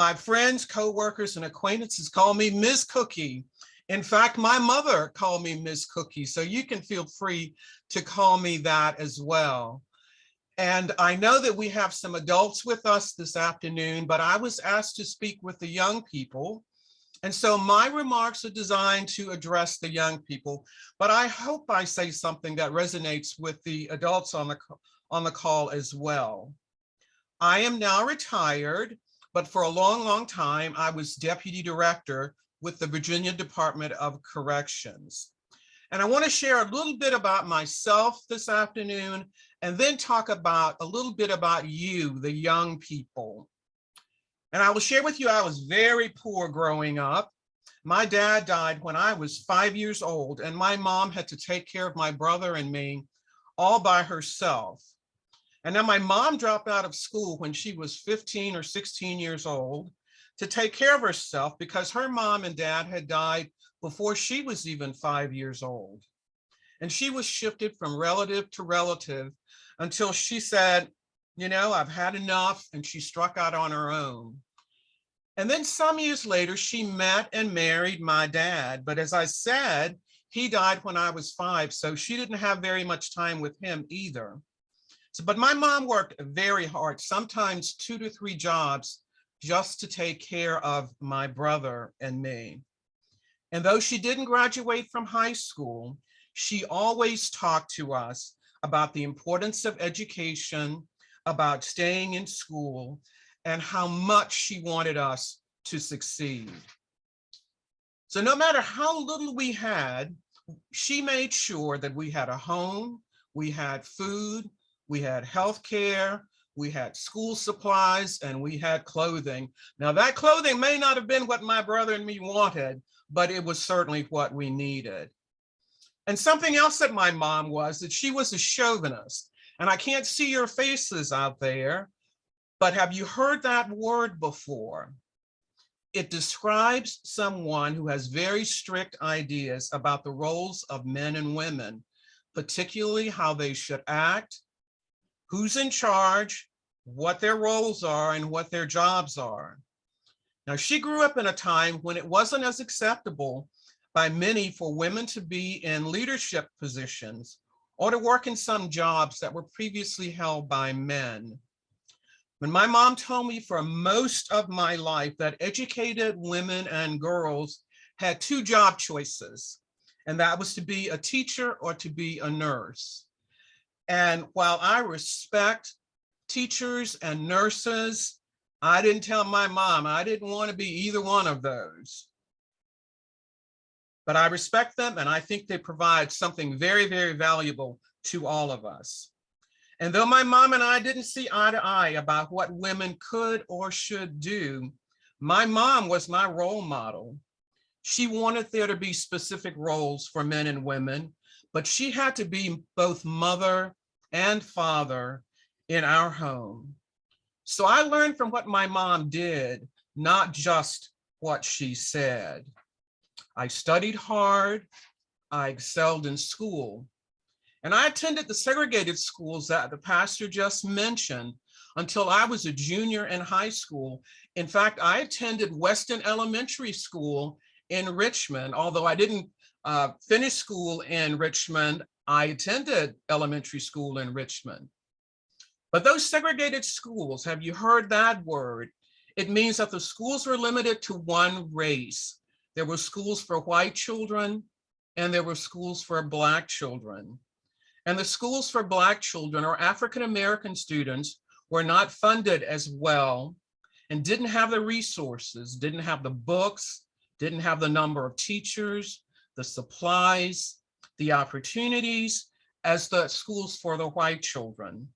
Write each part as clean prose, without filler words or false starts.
My friends, co-workers, and acquaintances call me Ms. Cookie. In fact, my mother called me Ms. Cookie, so you can feel free to call me that as well. And I know that we have some adults with us this afternoon, but I was asked to speak with the young people. And so my remarks are designed to address the young people, but I hope I say something that resonates with the adults on the call as well. I am now retired, but for a long, long time, I was deputy director with the Virginia Department of Corrections. And I want to share a little bit about myself this afternoon, and then talk about a little bit about you, the young people. And I will share with you, I was very poor growing up. My dad died when I was 5 years old, and my mom had to take care of my brother and me all by herself. And then my mom dropped out of school when she was 15 or 16 years old to take care of herself because her mom and dad had died before she was even 5 years old. And she was shifted from relative to relative until she said, you know, I've had enough, and she struck out on her own. And then some years later, she met and married my dad. But as I said, he died when I was 5, so she didn't have very much time with him either. But my mom worked very hard, sometimes 2 to 3 jobs, just to take care of my brother and me. And though she didn't graduate from high school, she always talked to us about the importance of education, about staying in school, and how much she wanted us to succeed. So no matter how little we had, she made sure that we had a home, we had food, we had health care, we had school supplies, and we had clothing. Now that clothing may not have been what my brother and me wanted, but it was certainly what we needed. And something else that my mom was that she was a chauvinist. And I can't see your faces out there, but have you heard that word before? It describes someone who has very strict ideas about the roles of men and women, particularly how they should act, who's in charge, what their roles are, and what their jobs are. Now, she grew up in a time when it wasn't as acceptable by many for women to be in leadership positions or to work in some jobs that were previously held by men. When my mom told me for most of my life that educated women and girls had 2 job choices, and that was to be a teacher or to be a nurse. And while I respect teachers and nurses, I didn't tell my mom I didn't want to be either one of those. But I respect them, and I think they provide something very, very valuable to all of us. And though my mom and I didn't see eye to eye about what women could or should do, my mom was my role model. She wanted there to be specific roles for men and women, but she had to be both mother and father in our home. So I learned from what my mom did, not just what she said. I studied hard, I excelled in school, and I attended the segregated schools that the pastor just mentioned until I was a junior in high school. In fact, I attended Weston Elementary School in Richmond. Although I didn't finish school in Richmond, I attended elementary school in Richmond. But those segregated schools, have you heard that word? It means that the schools were limited to one race. There were schools for white children, and there were schools for Black children. And the schools for Black children or African-American students were not funded as well and didn't have the resources, didn't have the books, didn't have the number of teachers, the supplies, the opportunities as the schools for the white children.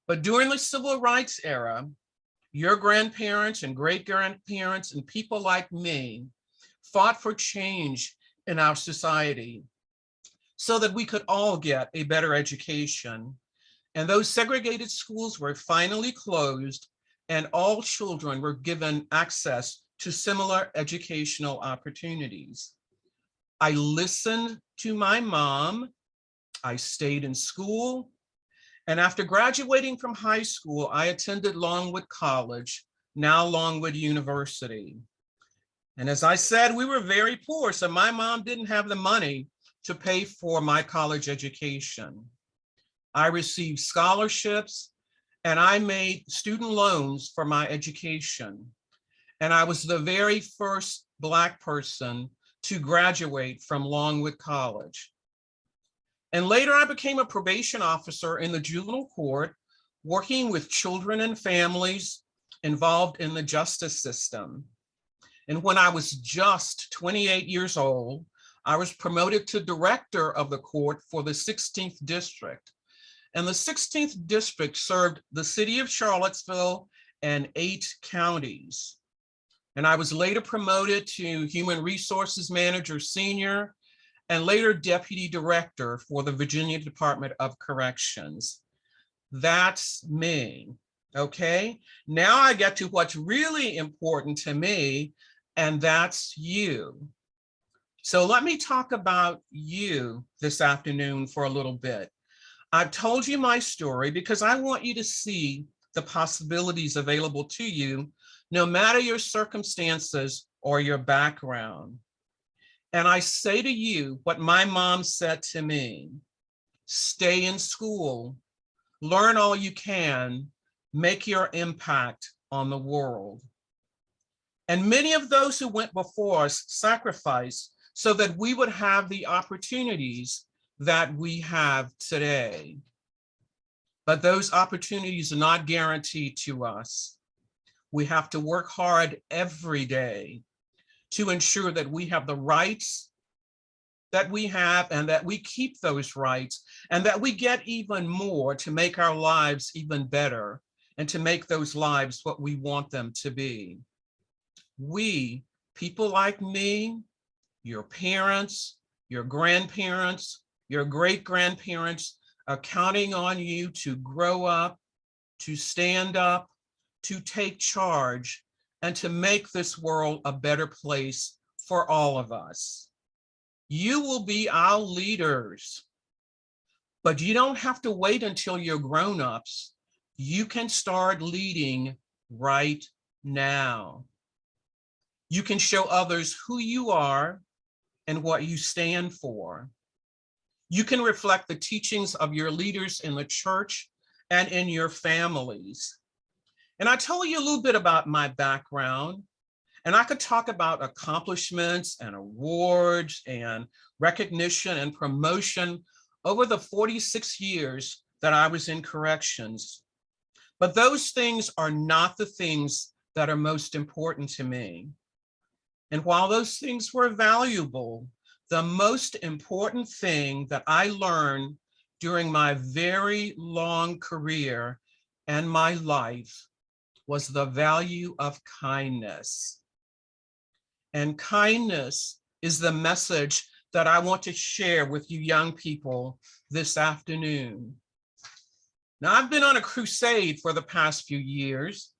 But during the civil rights era, your grandparents and great-grandparents and people like me fought for change in our society so that we could all get a better education. And those segregated schools were finally closed, and all children were given access to similar educational opportunities. I listened to my mom, I stayed in school, and after graduating from high school, I attended Longwood College, now Longwood University. And as I said, we were very poor, so my mom didn't have the money to pay for my college education. I received scholarships and I made student loans for my education. And I was the very first Black person to graduate from Longwood College. And later I became a probation officer in the juvenile court, working with children and families involved in the justice system. And when I was just 28 years old, I was promoted to director of the court for the 16th district. And the 16th district served the city of Charlottesville and 8 counties. And I was later promoted to Human Resources Manager Senior and later Deputy Director for the Virginia Department of Corrections. That's me, okay? Now I get to what's really important to me, and that's you. So let me talk about you this afternoon for a little bit. I've told you my story because I want you to see the possibilities available to you, no matter your circumstances or your background. And I say to you what my mom said to me: stay in school, learn all you can, make your impact on the world. And many of those who went before us sacrificed so that we would have the opportunities that we have today. But those opportunities are not guaranteed to us. We have to work hard every day to ensure that we have the rights that we have and that we keep those rights and that we get even more to make our lives even better and to make those lives what we want them to be. We, people like me, your parents, your grandparents, your great-grandparents are counting on you to grow up, to stand up, to take charge, and to make this world a better place for all of us. You will be our leaders, but you don't have to wait until you're grown-ups. You can start leading right now. You can show others who you are and what you stand for. You can reflect the teachings of your leaders in the church and in your families. And I told you a little bit about my background, and I could talk about accomplishments and awards and recognition and promotion over the 46 years that I was in corrections. But those things are not the things that are most important to me. And while those things were valuable, the most important thing that I learned during my very long career and my life was the value of kindness. And kindness is the message that I want to share with you young people this afternoon. Now, I've been on a crusade for the past few years.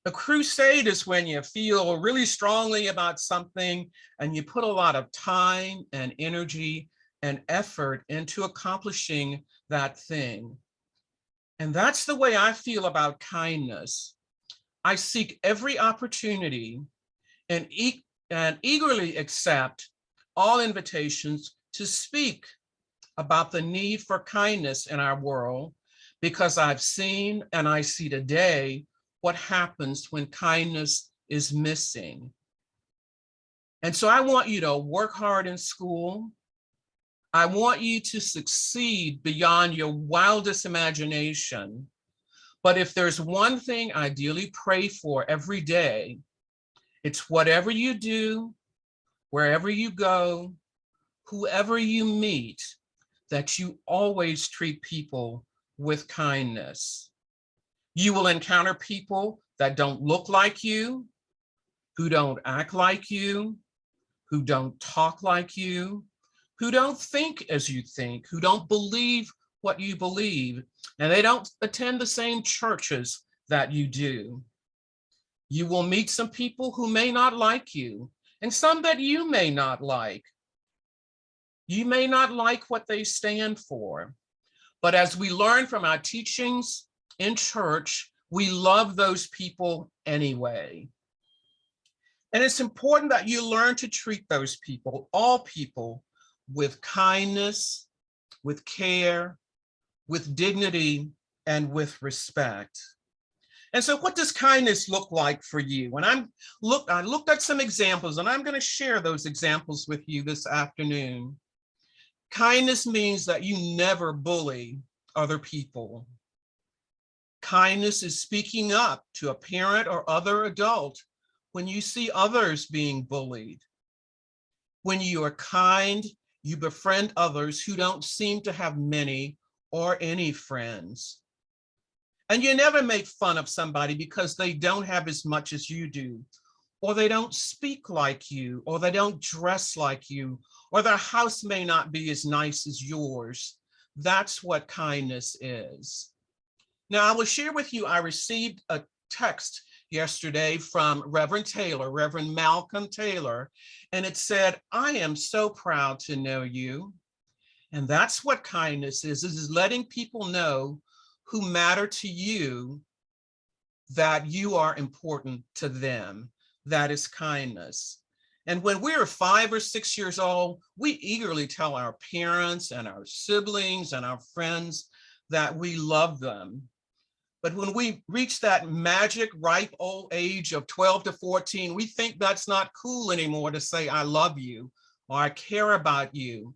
A crusade is when you feel really strongly about something and you put a lot of time and energy and effort into accomplishing that thing. And that's the way I feel about kindness. I seek every opportunity and eagerly accept all invitations to speak about the need for kindness in our world, because I've seen and I see today what happens when kindness is missing. And so I want you to work hard in school. I want you to succeed beyond your wildest imagination. But if there's one thing I ideally pray for every day, it's whatever you do, wherever you go, whoever you meet, that you always treat people with kindness. You will encounter people that don't look like you, who don't act like you, who don't talk like you, who don't think as you think, who don't believe what you believe, and they don't attend the same churches that you do. You will meet some people who may not like you, and some that you may not like. You may not like what they stand for, but as we learn from our teachings in church, We love those people anyway. And it's important that you learn to treat those people, all people, with kindness, with care, with dignity, and with respect. And so what does kindness look like for you? And I looked at some examples, and I'm going to share those examples with you this afternoon. Kindness means that you never bully other people. Kindness is speaking up to a parent or other adult when you see others being bullied. When you are kind, you befriend others who don't seem to have many or any friends. And you never make fun of somebody because they don't have as much as you do, or they don't speak like you, or they don't dress like you, or their house may not be as nice as yours. That's what kindness is. Now, I will share with you, I received a text yesterday from Reverend Malcolm Taylor, and it said, "I am so proud to know you." And that's what kindness is letting people know who matter to you that you are important to them. That is kindness. And when we are 5 or 6 years old, we eagerly tell our parents and our siblings and our friends that we love them. But when we reach that magic ripe old age of 12 to 14, we think that's not cool anymore to say, "I love you," or "I care about you."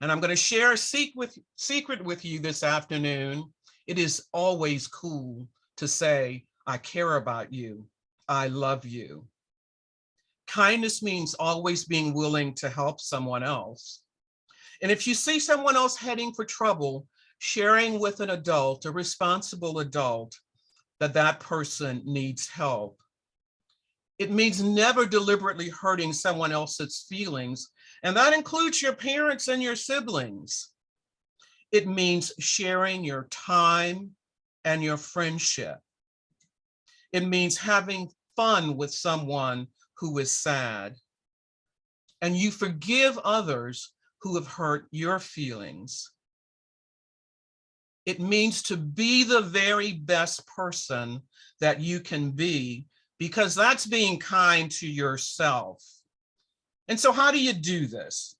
And I'm going to share a secret with you this afternoon. It is always cool to say, "I care about you. I love you." Kindness means always being willing to help someone else. And if you see someone else heading for trouble, sharing with an adult, a responsible adult, that person needs help. It means never deliberately hurting someone else's feelings, and that includes your parents and your siblings. It means sharing your time and your friendship. It means having fun with someone who is sad. And you forgive others who have hurt your feelings. It means to be the very best person that you can be, because that's being kind to yourself. And so how do you do this?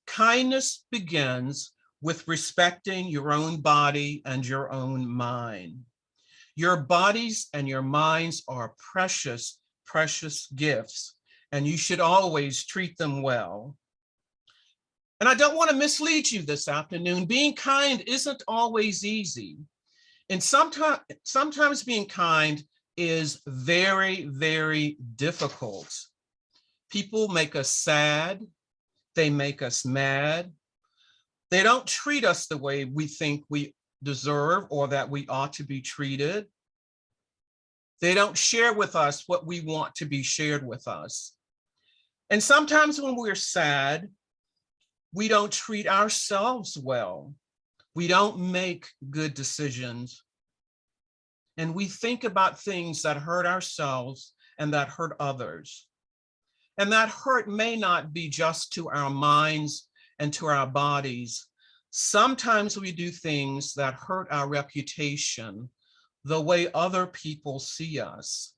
Kindness begins with respecting your own body and your own mind. Your bodies and your minds are precious, precious gifts, and you should always treat them well. And I don't want to mislead you this afternoon. Being kind isn't always easy. And sometimes being kind is very, very difficult. People make us sad. They make us mad. They don't treat us the way we think we deserve or that we ought to be treated. They don't share with us what we want to be shared with us. And sometimes when we're sad, we don't treat ourselves well. We don't make good decisions. And we think about things that hurt ourselves and that hurt others. And that hurt may not be just to our minds and to our bodies. Sometimes we do things that hurt our reputation, the way other people see us.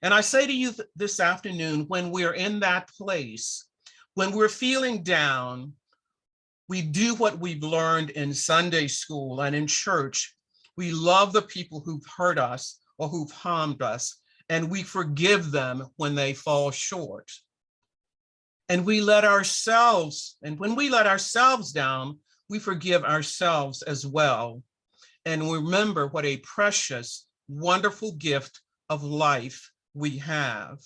And I say to you this afternoon, when we're in that place, when we're feeling down, we do what we've learned in Sunday school and in church. We love the people who've hurt us or who've harmed us, and we forgive them when they fall short. And we let ourselves, and when we let ourselves down, we forgive ourselves as well. And remember what a precious, wonderful gift of life we have.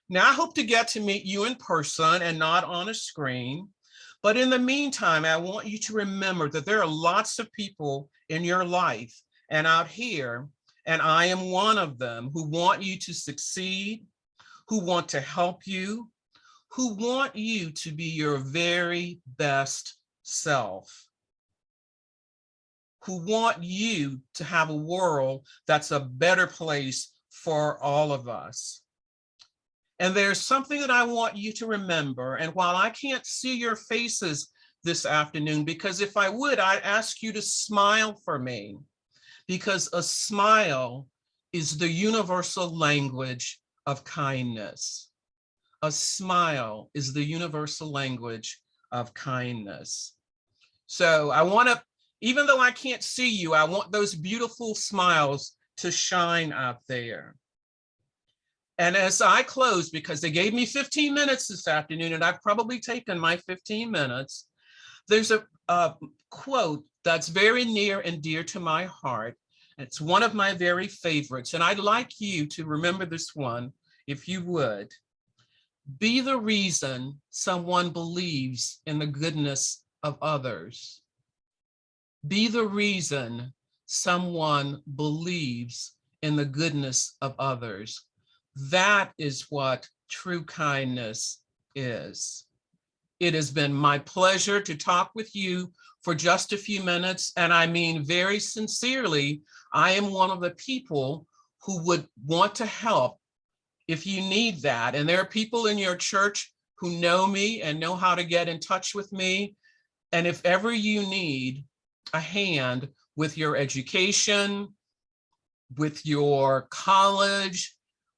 Now, I hope to get to meet you in person and not on a screen. But in the meantime, I want you to remember that there are lots of people in your life and out here, and I am one of them, who want you to succeed, who want to help you, who want you to be your very best self, who want you to have a world that's a better place for all of us. And there's something that I want you to remember. And while I can't see your faces this afternoon, because if I would, I'd ask you to smile for me, because a smile is the universal language of kindness. A smile is the universal language of kindness. So I want to, even though I can't see you, I want those beautiful smiles to shine out there. And as I close, because they gave me 15 minutes this afternoon, and I've probably taken my 15 minutes, there's a quote that's very near and dear to my heart. It's one of my very favorites, and I'd like you to remember this one, if you would. Be the reason someone believes in the goodness of others. Be the reason someone believes in the goodness of others. That is what true kindness is. It has been my pleasure to talk with you for just a few minutes. And I mean, very sincerely, I am one of the people who would want to help if you need that. And there are people in your church who know me and know how to get in touch with me. And if ever you need a hand with your education, with your college,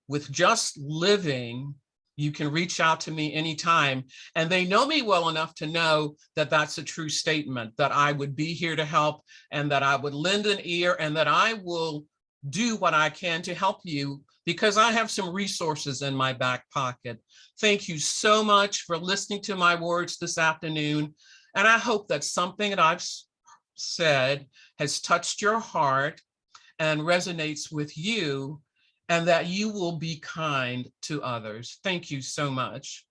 with just living, you can reach out to me anytime. And they know me well enough to know that that's a true statement, that I would be here to help and that I would lend an ear and that I will do what I can to help you because I have some resources in my back pocket. Thank you so much for listening to my words this afternoon. And I hope that something that I've said has touched your heart and resonates with you, and that you will be kind to others. Thank you so much.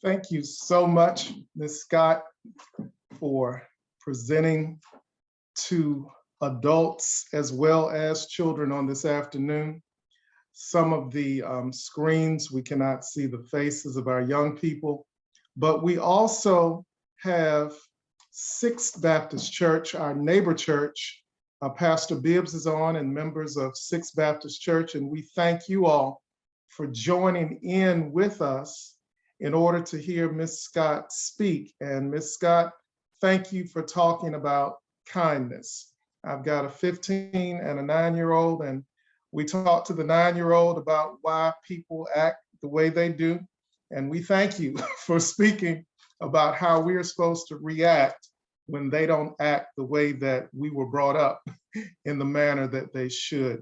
Thank you so much, Ms. Scott, for presenting to adults as well as children on this afternoon. Some of the screens, we cannot see the faces of our young people, but we also have Sixth Baptist Church, our neighbor church. Pastor Bibbs is on and members of Sixth Baptist Church, and we thank you all for joining in with us in order to hear Ms. Scott speak. And Ms. Scott, thank you for talking about kindness. I've got a 15 and a 9-year-old, and we talked to the 9-year-old about why people act the way they do. And we thank you for speaking about how we are supposed to react when they don't act the way that we were brought up in the manner that they should.